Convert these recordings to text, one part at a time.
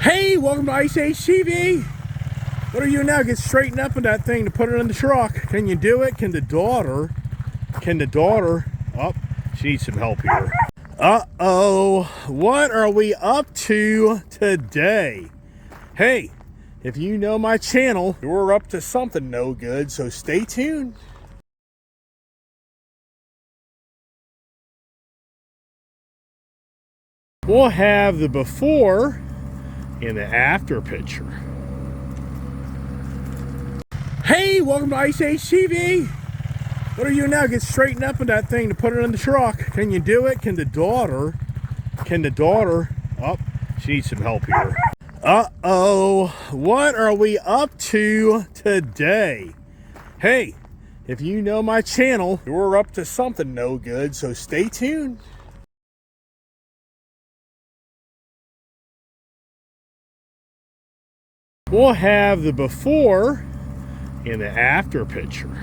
Hey, welcome to Ice Age TV. What are you now? Get straightened up in that thing to put it in the truck. Can you do it? Can the daughter? Oh, she needs some help here. Uh-oh, what are we up to today? Hey, if you know my channel, we're up to something no good, so stay tuned. We'll have the before and the after picture. Hey, welcome to Ice Age TV. What are you now? Get straightened up in that thing to put it in the truck. Can you do it? Can the daughter? Oh, she needs some help here. Uh-oh, what are we up to today? Hey, if you know my channel, we're up to something no good, so stay tuned. We'll have the before and the after picture.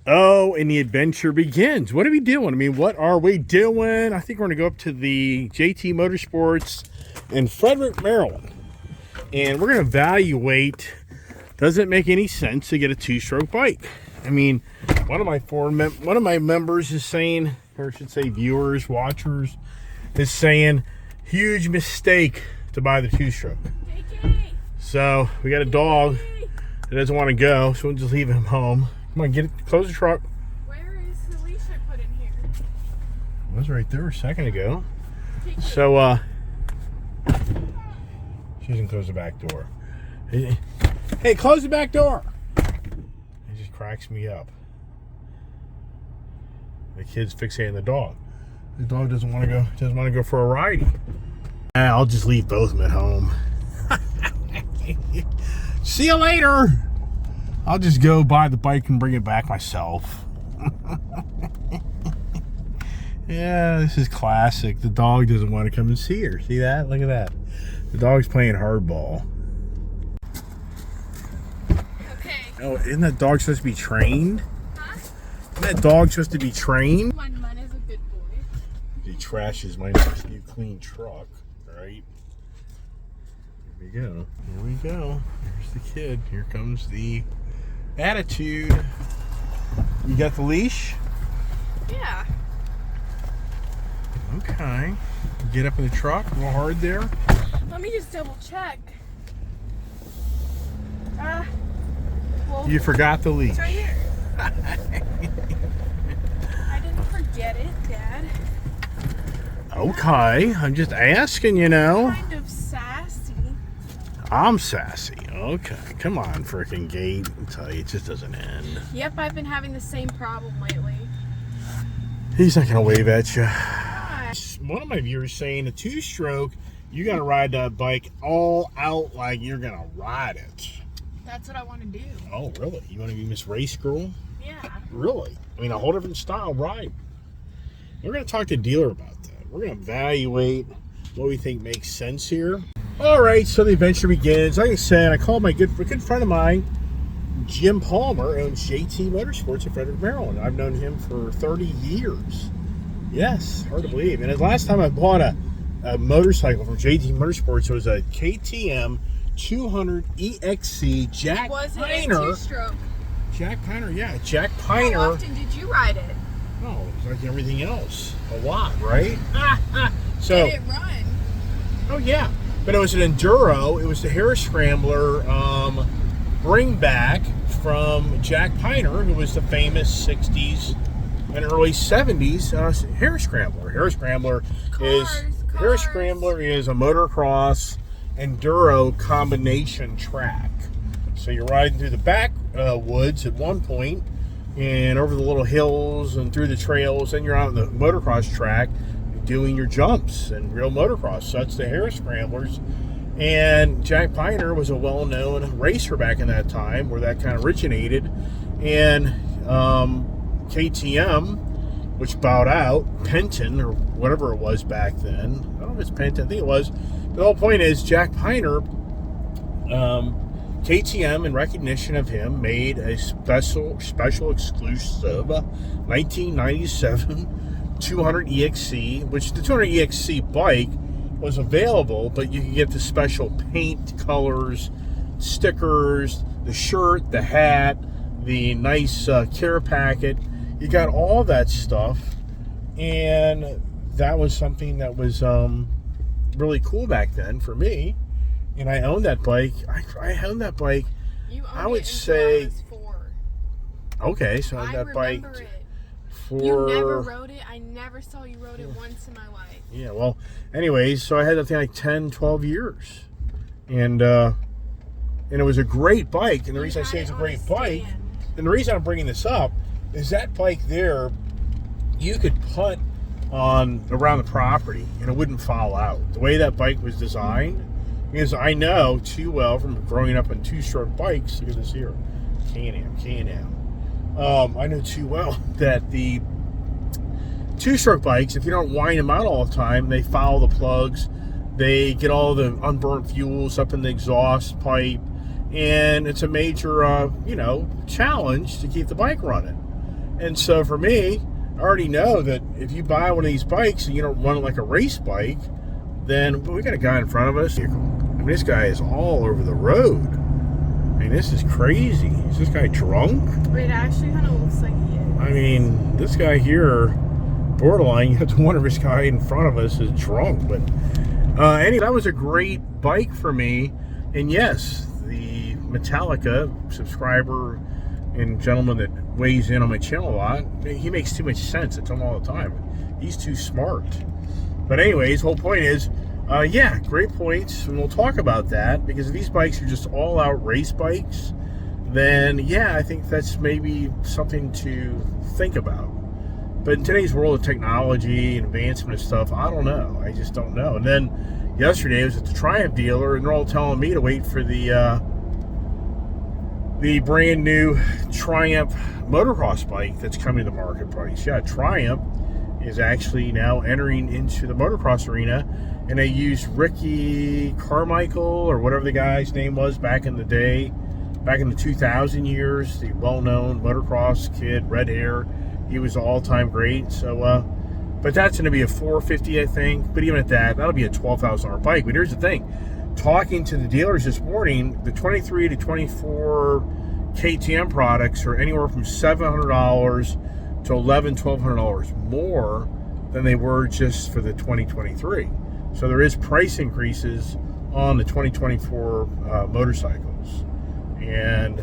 Oh, and the adventure begins. What are we doing? I mean, what are we doing? I think we're going to go up to the JT Motorsports in Frederick, Maryland. And we're going to evaluate, does it make any sense to get a two-stroke bike? I mean, one of my members is saying, or I should say viewers, watchers, is saying, huge mistake to buy the two-stroke. So we got a dog that doesn't want to go, so we'll just leave him home. Come on, get it, close the truck. Where is the leash I put in here? It was right there a second ago. So, she doesn't close the back door. Hey, close the back door. It just cracks me up. The kid's fixating the dog. The dog doesn't want to go for a ride. I'll just leave both of them at home. See you later. I'll just go buy the bike and bring it back myself. Yeah, this is classic. The dog doesn't want to come and see her. See that? Look at that. The dog's playing hardball. Okay. Oh, isn't that dog supposed to be trained? Huh? Isn't that dog supposed to be trained? Mine is a good boy. He trashes my nice new clean truck, right? Here we go. Here we go. Here's the kid. Here comes the attitude. You got the leash? Yeah. Okay. Get up in the truck. A little hard there. Let me just double check. Well, You forgot the leash. it's right here. I didn't forget it, Dad. Okay. I'm just asking, you know. Kind of sassy. I'm sassy. Okay. Come on, frickin' gate. I'll tell you, it just doesn't end. Yep, I've been having the same problem lately. He's not going to wave at you. Why? One of my viewers saying a two-stroke, you got to ride that bike all out like you're going to ride it. That's what I want to do. Oh, really? You want to be Miss Race Girl? Yeah. Really? I mean, a whole different style ride. We're going to talk to the dealer about that. We're going to evaluate what we think makes sense here. All right, so the adventure begins. Like I said, I called my good friend of mine, Jim Palmer, owns JT Motorsports in Frederick, Maryland. I've known him for 30 years. Yes, hard to believe. And the last time I bought a motorcycle from JT Motorsports, it was a KTM 200 EXC Jack Was it a Piner. two-stroke? Jack Piner, yeah, Jack How Piner. often did you ride it? Oh, it's like everything else. A lot, right? So, Did it run? oh yeah. But it was an Enduro. It was the Harris Scrambler bring back from Jack Piner, who was the famous 60s and early 70s Harris Scrambler. Harris Scrambler is a motocross enduro combination track. So you're riding through the backwoods at one point and over the little hills and through the trails, and you're out on the motocross track doing your jumps and real motocross. So that's the Harris Scramblers. And Jack Piner was a well-known racer back in that time where that kind of originated. And KTM, which bowed out, Penton, or whatever it was back then. I don't know if it's Penton, I think it was. The whole point is Jack Piner KTM, in recognition of him, made a special exclusive 1997 200 EXC, which the 200 EXC bike was available, but you could get the special paint colors, stickers, the shirt, the hat, the nice care packet. You got all that stuff, and that was something that was really cool back then for me. And I owned that bike. I owned that bike. You owned I would it until say. I was 4. Okay, so I owned that bike remember it. for. You never rode it. I never saw you rode it once in my life. Yeah, well, anyways, so I had that thing like 10, 12 years. And it was a great bike. And the reason I say it's a great bike, and the reason I'm bringing this up, is that bike there, you could putt on around the property and it wouldn't fall out. The way that bike was designed, because I know too well from growing up on two-stroke bikes. Look at this here, K&M. I know too well that the two-stroke bikes, if you don't wind them out all the time, they foul the plugs. They get all the unburnt fuels up in the exhaust pipe, and it's a major, challenge to keep the bike running. And so for me, I already know that if you buy one of these bikes and you don't run it like a race bike, then we got a guy in front of us. I mean, this guy is all over the road. I mean, this is crazy. Is this guy drunk? It actually kind of looks like he is. I mean, this guy here, borderline, you have to wonder if this guy in front of us is drunk. But anyway, that was a great bike for me. And yes, the Metallica subscriber and gentleman that weighs in on my channel a lot, he makes too much sense. I tell him all the time. He's too smart. But anyways, whole point is, yeah, great points, and we'll talk about that, because if these bikes are just all-out race bikes, then yeah, I think that's maybe something to think about. But in today's world of technology and advancement and stuff, I don't know. I just don't know. And then yesterday I was at the Triumph dealer, and they're all telling me to wait for the brand new Triumph motocross bike that's coming to the marketplace. Yeah, Triumph is actually now entering into the motocross arena, and they used Ricky Carmichael, or whatever the guy's name was back in the day, back in the 2000 years, the well-known motocross kid, red hair. He was all-time great. So, but that's going to be a $450, I think. But even at that, that'll be a $12,000 bike. But here's the thing: talking to the dealers this morning, the 23 to 24 KTM products are anywhere from $700 to $1,100-$1,200 more than they were just for the 2023. So there is price increases on the 2024 motorcycles. And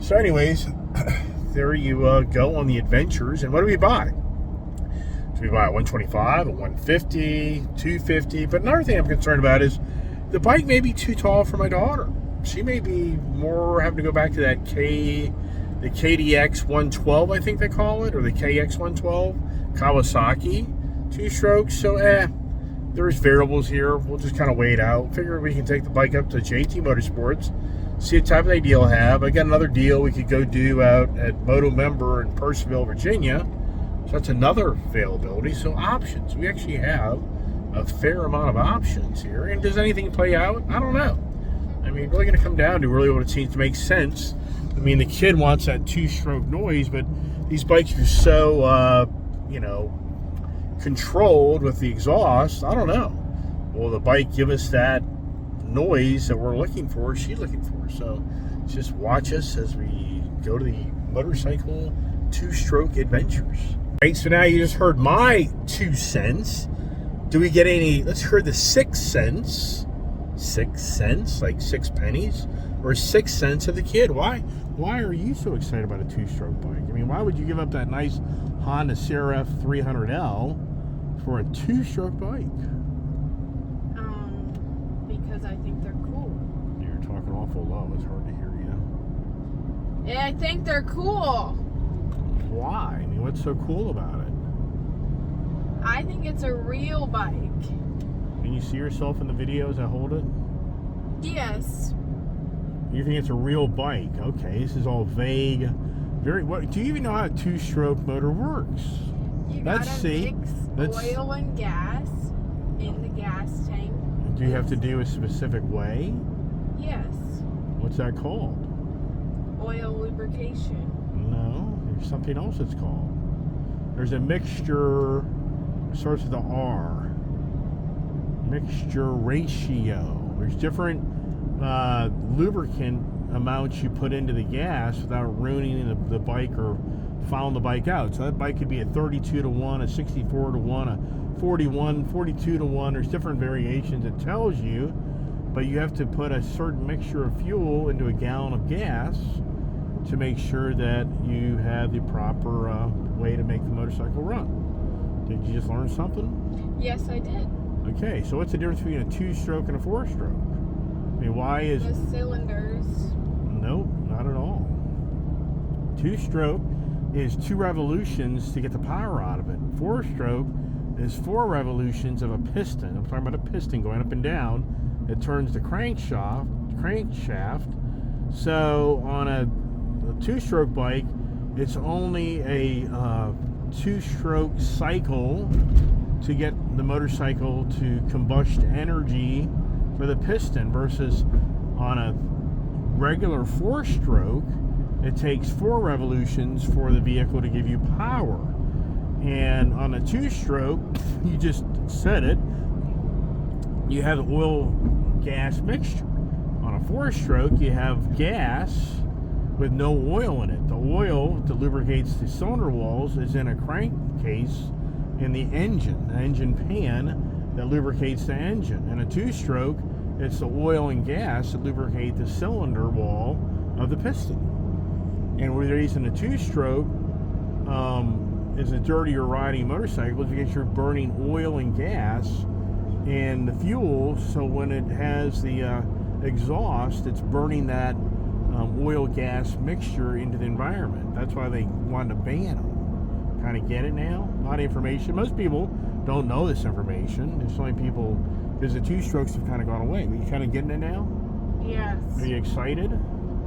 so anyways, there you go on the adventures. And what do we buy? Do we buy a 125, a 150, 250? But another thing I'm concerned about is the bike may be too tall for my daughter. She may be more having to go back to that the KDX 112, I think they call it, or the KX 112, Kawasaki, two-strokes. So, there's variables here. We'll just kind of weigh it out. Figure we can take the bike up to JT Motorsports, see what type of a deal I have. I got another deal we could go do out at Moto Member in Purcellville, Virginia. So that's another availability. So options. We actually have a fair amount of options here. And does anything play out? I don't know. I mean, really going to come down to really what it seems to make sense. I mean, the kid wants that two-stroke noise, but these bikes are so, controlled with the exhaust. I don't know. Will the bike give us that noise that we're looking for, she's looking for? So just watch us as we go to the motorcycle two-stroke adventures. All right, so now you just heard my 2 cents. Do we get any? Let's hear the 6 cents. 6 cents, like 6 pennies, or 6 cents of the kid. Why are you so excited about a two-stroke bike? I mean, why would you give up that nice Honda CRF 300L for a two-stroke bike? Because I think they're cool. You're talking awful low. It's hard to hear you. Yeah, I think they're cool. Why? I mean, what's so cool about it? I think it's a real bike. Can you see yourself in the video as I hold it? Yes. You think it's a real bike? Okay, this is all vague. What? Do you even know how a two-stroke motor works? You gotta mix oil and gas in the gas tank. Do you have to do a specific way? Yes. What's that called? Oil lubrication. No, there's something else it's called. There's a mixture, it starts with the R. Mixture ratio. There's different lubricant amounts you put into the gas without ruining the bike or fouling the bike out. So that bike could be a 32 to 1, a 64 to 1, a 41, 42 to 1. There's different variations it tells you, but you have to put a certain mixture of fuel into a gallon of gas to make sure that you have the proper way to make the motorcycle run. Did you just learn something? Yes, I did. Okay, so what's the difference between a 2-stroke and a 4-stroke? I mean, why is... The cylinders. Nope, not at all. 2-stroke is 2 revolutions to get the power out of it. 4-stroke is 4 revolutions of a piston. I'm talking about a piston going up and down. It turns the crankshaft. So on a 2-stroke bike, it's only a 2-stroke cycle to get the motorcycle to combust energy for the piston, versus on a regular 4-stroke, it takes 4 revolutions for the vehicle to give you power. And on a 2-stroke, you just said it, you have oil gas mixture. On a 4-stroke, you have gas with no oil in it. The oil that lubricates the cylinder walls is in a crankcase in the engine pan that lubricates the engine. In a 2-stroke, it's the oil and gas that lubricate the cylinder wall of the piston. And the reason a 2-stroke is a dirtier riding motorcycle is because you're burning oil and gas and the fuel, so when it has the exhaust, it's burning that oil gas mixture into the environment. That's why they wanted to ban them. Kind of get it now? A lot of information. Most people don't know this information. There's so many people, because the 2-strokes have kind of gone away. But you kind of getting it now? Yes. Are you excited?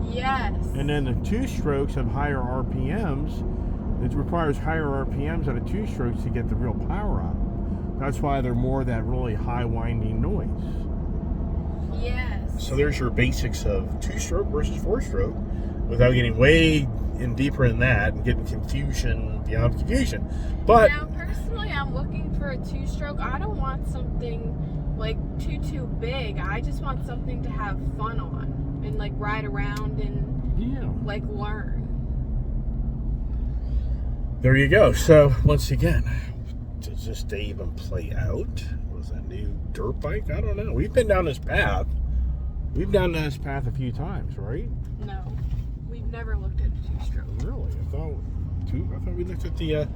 Yes. And then the 2-strokes have higher RPMs. It requires higher RPMs out of 2-strokes to get the real power out. That's why they're more of that really high winding noise. Yes. So there's your basics of 2-stroke versus 4-stroke, without getting way in deeper than that and getting confusion beyond confusion. But now, personally, I'm looking for a 2-stroke. I don't want something like too big. I just want something to have fun on and like ride around and like learn. There you go. So once again, does this day even play out? Was that new dirt bike? I don't know. We've been down this path. We've done this path a few times, right? No, we've never looked at a 2-stroke. Really? I thought we looked at the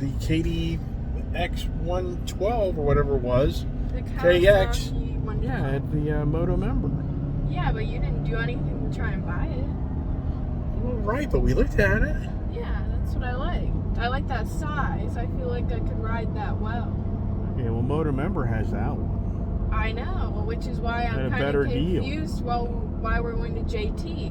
KDX 112 or whatever it was. The KX. Kawasaki Yeah, at the Moto Member. Yeah, but you didn't do anything to try and buy it. Well, right, but we looked at it. Yeah, that's what I like. I like that size. I feel like I could ride that well. Okay, well, Moto Member has that one. I know, which is why I'm kind of confused why we're going to JT.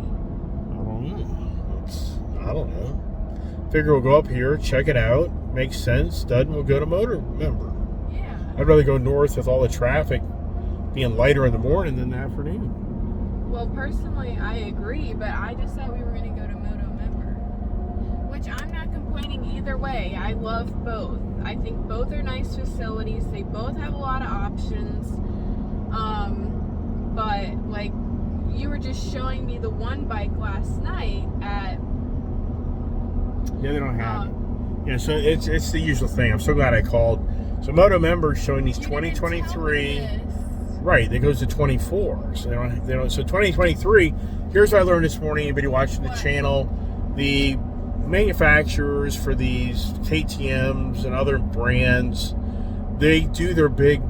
I don't know. Figure we'll go up here, check it out, makes sense. Doesn't, we'll go to Moto Member. Yeah. I'd rather go north with all the traffic being lighter in the morning than the afternoon. Well, personally, I agree, but I just thought we were going to go to Moto Member, which I'm not complaining either way. I love both. I think both are nice facilities. They both have a lot of options. But like you were just showing me the one bike last night at. Yeah, they don't have it. Yeah, so it's the usual thing. I'm so glad I called. So Moto Member is showing these 2023. Right, that goes to 24. So they don't. So 2023. Here's what I learned this morning. Anybody watching the channel, the manufacturers for these KTMs and other brands, they do their big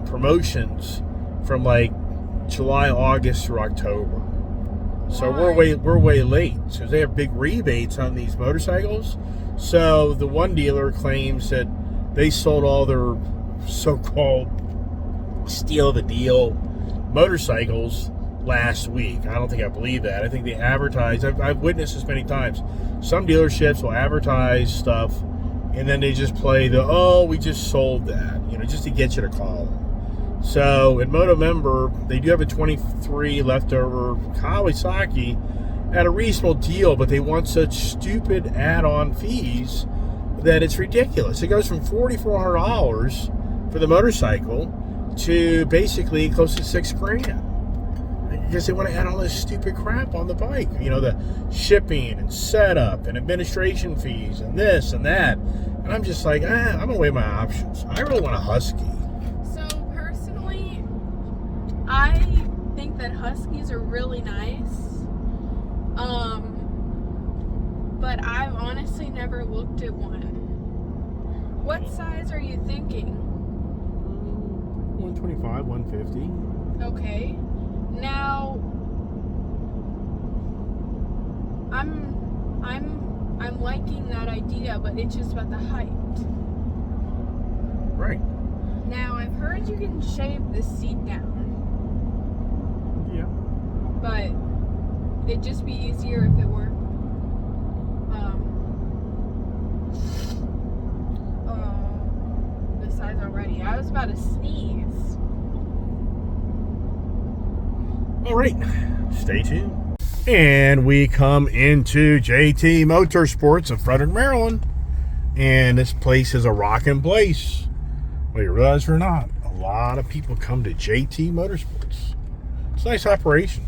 promotions from like July, August through October. So we're way late. So they have big rebates on these motorcycles. So the one dealer claims that they sold all their so-called steal of the deal motorcycles last week. I don't think I believe that. I think they advertise. I've witnessed this many times. Some dealerships will advertise stuff and then they just play we just sold that, just to get you to call them. So at Moto Member, they do have a 23 leftover Kawasaki at a reasonable deal, but they want such stupid add-on fees that it's ridiculous. It goes from $4,400 for the motorcycle to basically close to $6,000. Because they want to add all this stupid crap on the bike. You know, the shipping and setup and administration fees and this and that. And I'm just like, I'm going to weigh my options. I really want a Husky. So personally, I think that Huskies are really nice. But I've honestly never looked at one. What size are you thinking? 125, 150. Okay. Now, I'm liking that idea, but it's just about the height. Right. Now, I've heard you can shave the seat down, Yeah. but it'd just be easier if it were the size already. I was about to sneeze. All right, stay tuned. And we come into JT Motorsports of Frederick, Maryland. And this place is a rocking place. Whether you realize it or not, a lot of people come to JT Motorsports. It's a nice operation.